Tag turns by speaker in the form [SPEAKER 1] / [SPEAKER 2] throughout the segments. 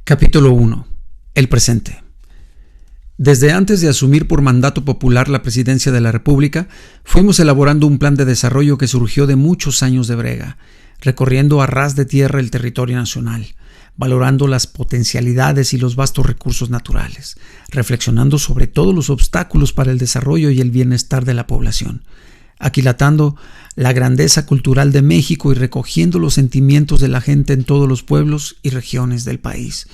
[SPEAKER 1] Capítulo 1. El presente. Desde antes de asumir por mandato popular la presidencia de la República, fuimos elaborando un plan de desarrollo que surgió de muchos años de brega, recorriendo a ras de tierra el territorio nacional, valorando las potencialidades y los vastos recursos naturales, reflexionando sobre todos los obstáculos para el desarrollo y el bienestar de la población, aquilatando la grandeza cultural de México y recogiendo los sentimientos de la gente en todos los pueblos y regiones del país.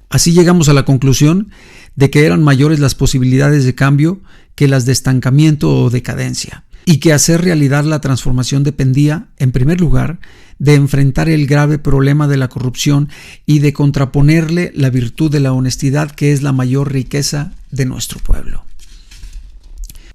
[SPEAKER 1] Así llegamos a la conclusión de que eran mayores las posibilidades de cambio que las de estancamiento o decadencia, y que hacer realidad la transformación dependía, en primer lugar, de enfrentar el grave problema de la corrupción y de contraponerle la virtud de la honestidad, que es la mayor riqueza de nuestro pueblo.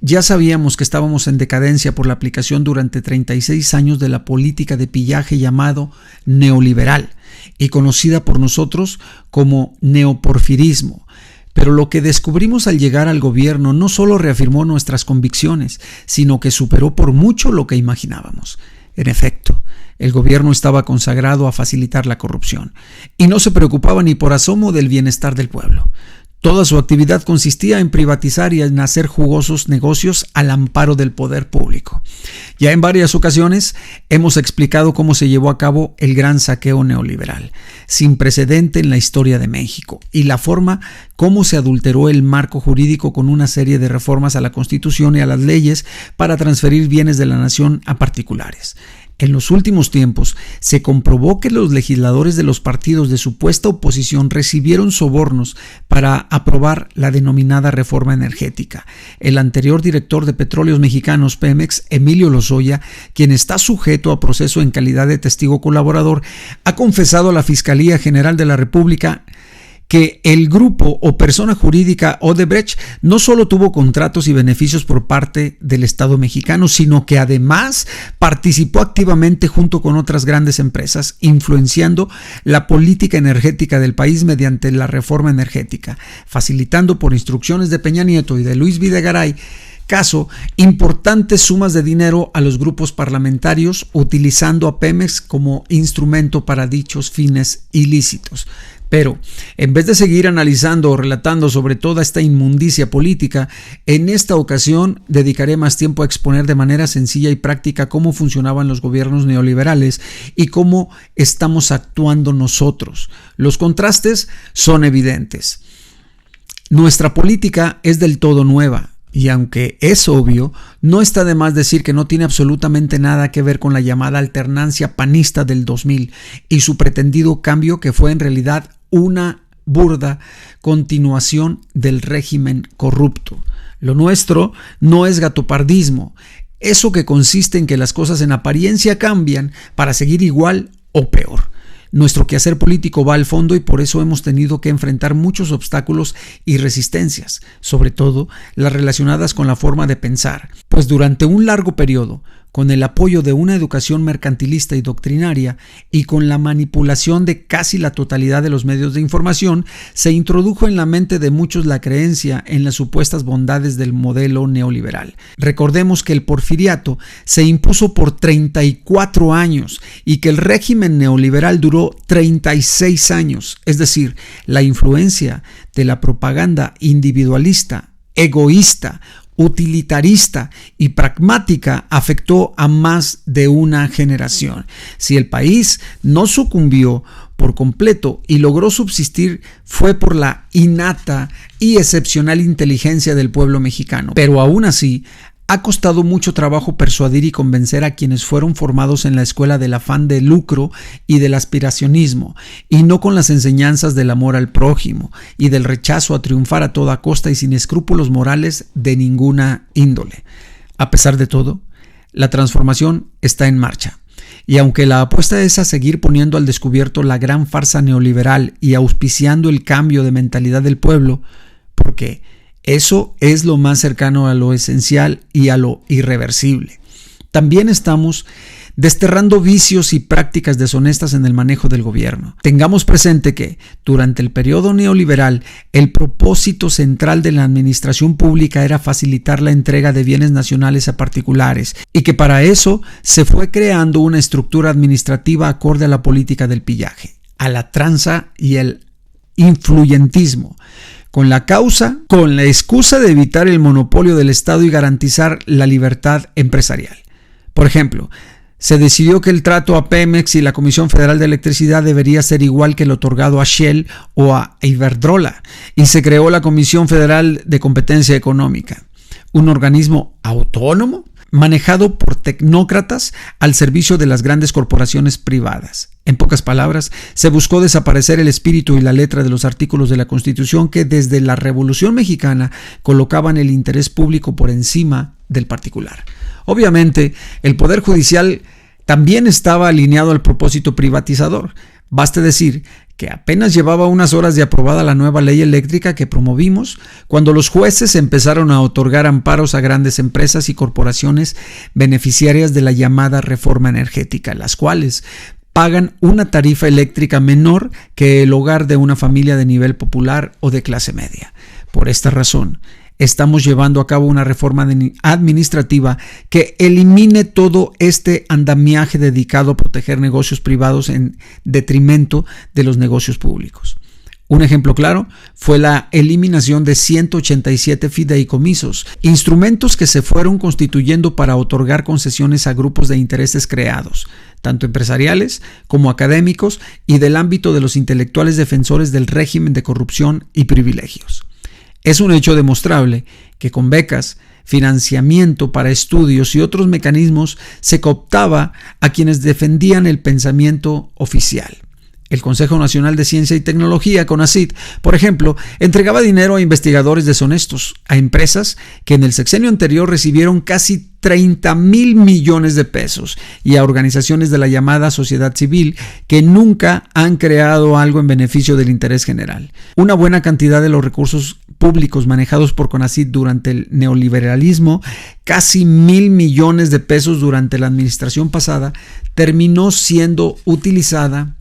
[SPEAKER 1] Ya sabíamos que estábamos en decadencia por la aplicación durante 36 años de la política de pillaje llamado neoliberal y conocida por nosotros como neoporfirismo. Pero lo que descubrimos al llegar al gobierno no solo reafirmó nuestras convicciones, sino que superó por mucho lo que imaginábamos. En efecto, el gobierno estaba consagrado a facilitar la corrupción y no se preocupaba ni por asomo del bienestar del pueblo. Toda su actividad consistía en privatizar y en hacer jugosos negocios al amparo del poder público. Ya en varias ocasiones hemos explicado cómo se llevó a cabo el gran saqueo neoliberal, sin precedente en la historia de México, y la forma cómo se adulteró el marco jurídico con una serie de reformas a la Constitución y a las leyes para transferir bienes de la nación a particulares. En los últimos tiempos se comprobó que los legisladores de los partidos de supuesta oposición recibieron sobornos para aprobar la denominada reforma energética. El anterior director de Petróleos Mexicanos, Pemex, Emilio Lozoya, quien está sujeto a proceso en calidad de testigo colaborador, ha confesado a la Fiscalía General de la República que el grupo o persona jurídica Odebrecht no solo tuvo contratos y beneficios por parte del Estado mexicano, sino que además participó activamente junto con otras grandes empresas, influenciando la política energética del país mediante la reforma energética, facilitando por instrucciones de Peña Nieto y de Luis Videgaray importantes sumas de dinero a los grupos parlamentarios, utilizando a Pemex como instrumento para dichos fines ilícitos. Pero, en vez de seguir analizando o relatando sobre toda esta inmundicia política, en esta ocasión dedicaré más tiempo a exponer de manera sencilla y práctica cómo funcionaban los gobiernos neoliberales y cómo estamos actuando nosotros. Los contrastes son evidentes. Nuestra política es del todo nueva. Y aunque es obvio, no está de más decir que no tiene absolutamente nada que ver con la llamada alternancia panista del 2000 y su pretendido cambio, que fue en realidad una burda continuación del régimen corrupto. Lo nuestro no es gatopardismo, eso que consiste en que las cosas en apariencia cambian para seguir igual o peor. Nuestro quehacer político va al fondo y por eso hemos tenido que enfrentar muchos obstáculos y resistencias, sobre todo las relacionadas con la forma de pensar, pues durante un largo periodo, con el apoyo de una educación mercantilista y doctrinaria y con la manipulación de casi la totalidad de los medios de información, se introdujo en la mente de muchos la creencia en las supuestas bondades del modelo neoliberal. Recordemos que el porfiriato se impuso por 34 años y que el régimen neoliberal duró 36 años, es decir, la influencia de la propaganda individualista, egoísta, utilitarista y pragmática afectó a más de una generación. Si el país no sucumbió por completo y logró subsistir, fue por la innata y excepcional inteligencia del pueblo mexicano. Pero aún así, ha costado mucho trabajo persuadir y convencer a quienes fueron formados en la escuela del afán de lucro y del aspiracionismo, y no con las enseñanzas del amor al prójimo y del rechazo a triunfar a toda costa y sin escrúpulos morales de ninguna índole. A pesar de todo, la transformación está en marcha. Y aunque la apuesta es a seguir poniendo al descubierto la gran farsa neoliberal y auspiciando el cambio de mentalidad del pueblo, porque eso es lo más cercano a lo esencial y a lo irreversible, también estamos desterrando vicios y prácticas deshonestas en el manejo del gobierno. Tengamos presente que, durante el periodo neoliberal, el propósito central de la administración pública era facilitar la entrega de bienes nacionales a particulares, y que para eso se fue creando una estructura administrativa acorde a la política del pillaje, a la tranza y el influyentismo, con la excusa de evitar el monopolio del Estado y garantizar la libertad empresarial. Por ejemplo, se decidió que el trato a Pemex y la Comisión Federal de Electricidad debería ser igual que el otorgado a Shell o a Iberdrola, y se creó la Comisión Federal de Competencia Económica, un organismo autónomo manejado por tecnócratas al servicio de las grandes corporaciones privadas. En pocas palabras, se buscó desaparecer el espíritu y la letra de los artículos de la Constitución que desde la Revolución Mexicana colocaban el interés público por encima del particular. Obviamente, el Poder Judicial también estaba alineado al propósito privatizador. Baste decir que apenas llevaba unas horas de aprobada la nueva ley eléctrica que promovimos, cuando los jueces empezaron a otorgar amparos a grandes empresas y corporaciones beneficiarias de la llamada reforma energética, las cuales pagan una tarifa eléctrica menor que el hogar de una familia de nivel popular o de clase media. Por esta razón, estamos llevando a cabo una reforma administrativa que elimine todo este andamiaje dedicado a proteger negocios privados en detrimento de los negocios públicos. Un ejemplo claro fue la eliminación de 187 fideicomisos, instrumentos que se fueron constituyendo para otorgar concesiones a grupos de intereses creados, tanto empresariales como académicos y del ámbito de los intelectuales defensores del régimen de corrupción y privilegios. Es un hecho demostrable que con becas, financiamiento para estudios y otros mecanismos se cooptaba a quienes defendían el pensamiento oficial. El Consejo Nacional de Ciencia y Tecnología, CONACYT, por ejemplo, entregaba dinero a investigadores deshonestos, a empresas que en el sexenio anterior recibieron casi 30,000 millones de pesos y a organizaciones de la llamada sociedad civil que nunca han creado algo en beneficio del interés general. Una buena cantidad de los recursos públicos manejados por CONACYT durante el neoliberalismo, casi 1,000 millones de pesos durante la administración pasada, terminó siendo utilizada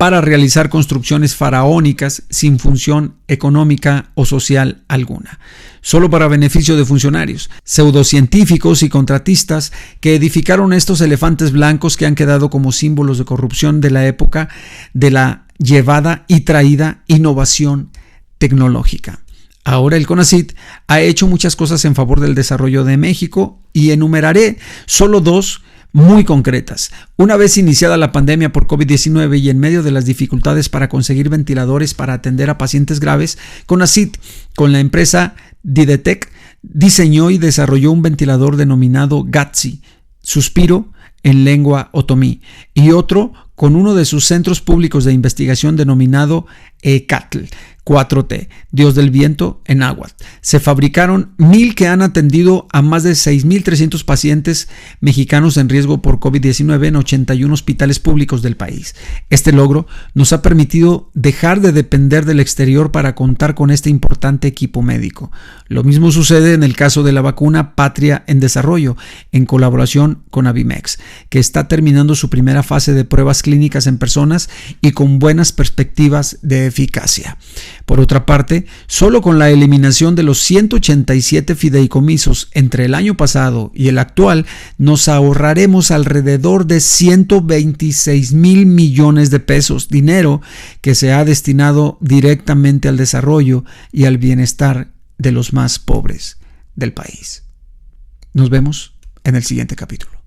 [SPEAKER 1] para realizar construcciones faraónicas sin función económica o social alguna, solo para beneficio de funcionarios, pseudocientíficos y contratistas que edificaron estos elefantes blancos que han quedado como símbolos de corrupción de la época de la llevada y traída innovación tecnológica. Ahora el CONACYT ha hecho muchas cosas en favor del desarrollo de México y enumeraré solo dos muy concretas. Una vez iniciada la pandemia por COVID-19 y en medio de las dificultades para conseguir ventiladores para atender a pacientes graves, CONACYT, con la empresa Didetec, diseñó y desarrolló un ventilador denominado GATSI, suspiro en lengua otomí, y otro con uno de sus centros públicos de investigación denominado ECATL, 4T, Dios del Viento en náhuatl. Se fabricaron 1,000 que han atendido a más de 6,300 pacientes mexicanos en riesgo por COVID-19 en 81 hospitales públicos del país. Este logro nos ha permitido dejar de depender del exterior para contar con este importante equipo médico. Lo mismo sucede en el caso de la vacuna Patria en desarrollo, en colaboración con Avimex, que está terminando su primera fase de pruebas clínicas en personas y con buenas perspectivas de eficacia. Por otra parte, solo con la eliminación de los 187 fideicomisos entre el año pasado y el actual, nos ahorraremos alrededor de 126,000 millones de pesos, dinero que se ha destinado directamente al desarrollo y al bienestar de los más pobres del país. Nos vemos en el siguiente capítulo.